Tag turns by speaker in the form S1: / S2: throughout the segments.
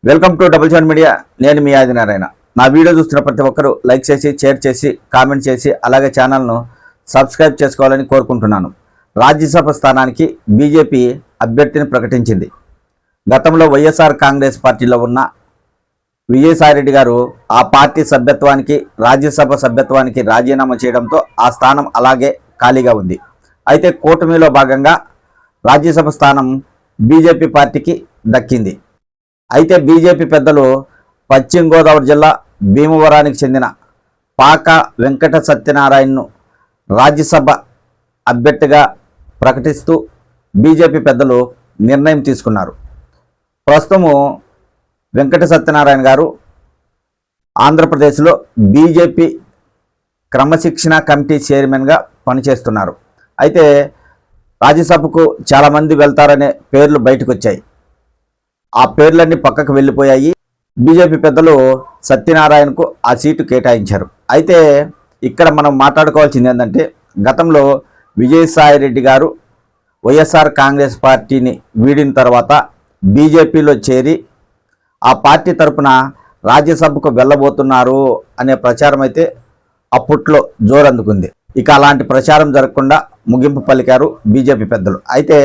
S1: Welcome to double seven media. నేను మీ ఆదినారాయణ. నా video చూస్తున్న ప్రతి ఒక్కరూ లైక్ చేసి, షేర్ చేసి, కామెంట్ చేసి, అలాగే ఛానల్ను సబ్స్క్రైబ్ చేసుకోవాలని కోరుకుంటున్నాను. రాజ్యసభ స్థానానికి బీజేపీ అభ్యర్థిని ప్రకటించింది. గతంలో వైఎస్ఆర్ కాంగ్రెస్ పార్టీలో ఉన్న విజయసాయిరెడ్డి గారు ఆ పార్టీ సభ్యత్వానికి, రాజ్యసభ సభ్యత్వానికి రాజీనామా చేయడంతో ఆ స్థానం అలాగే ఖాళీగా ఉంది. అయితే కూటమిలో భాగంగా రాజ్యసభ స్థానం బీజేపీ పార్టీకి దక్కింది. అయితే బీజేపీ పెద్దలు పశ్చిమ గోదావరి జిల్లా భీమవరానికి చెందిన పాక వెంకట సత్యనారాయణను రాజ్యసభ అభ్యర్థిగా ప్రకటిస్తూ బీజేపీ పెద్దలు నిర్ణయం తీసుకున్నారు. ప్రస్తుతము వెంకట సత్యనారాయణ గారు ఆంధ్రప్రదేశ్లో బీజేపీ క్రమశిక్షణ కమిటీ చైర్మన్గా పనిచేస్తున్నారు. అయితే రాజ్యసభకు చాలామంది వెళ్తారనే పేర్లు బయటకు వచ్చాయి. ఆ పేర్లన్నీ పక్కకు వెళ్ళిపోయాయి. బీజేపీ పెద్దలు సత్యనారాయణకు ఆ సీటు కేటాయించారు. అయితే ఇక్కడ మనం మాట్లాడుకోవాల్సింది ఏంటంటే, గతంలో విజయసాయిరెడ్డి గారు వైఎస్ఆర్ కాంగ్రెస్ పార్టీని వీడిన తర్వాత బీజేపీలో చేరి ఆ పార్టీ తరపున రాజ్యసభకు వెళ్ళబోతున్నారు అనే ప్రచారం అయితే అప్పట్లో జోరందుకుంది. ఇక అలాంటి ప్రచారం జరగకుండా ముగింపు పలికారు బీజేపీ పెద్దలు. అయితే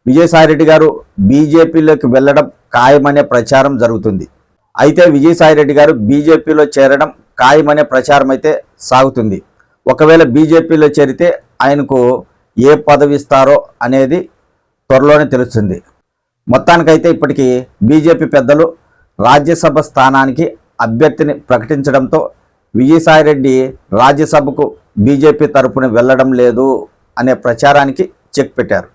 S1: విజయసాయిరెడ్డి గారు బీజేపీలోకి వెళ్ళడం ఖాయమనే ప్రచారం జరుగుతుంది. అయితే విజయసాయిరెడ్డి గారు బీజేపీలో చేరడం ఖాయమనే ప్రచారం అయితే సాగుతుంది. ఒకవేళ బీజేపీలో చేరితే ఆయనకు ఏ పదవి ఇస్తారో అనేది త్వరలోనే తెలుస్తుంది. మొత్తానికైతే ఇప్పటికీ బీజేపీ పెద్దలు రాజ్యసభ స్థానానికి అభ్యర్థిని ప్రకటించడంతో విజయసాయిరెడ్డి రాజ్యసభకు బీజేపీ తరపున వెళ్ళడం లేదు అనే ప్రచారానికి చెక్ పెట్టారు.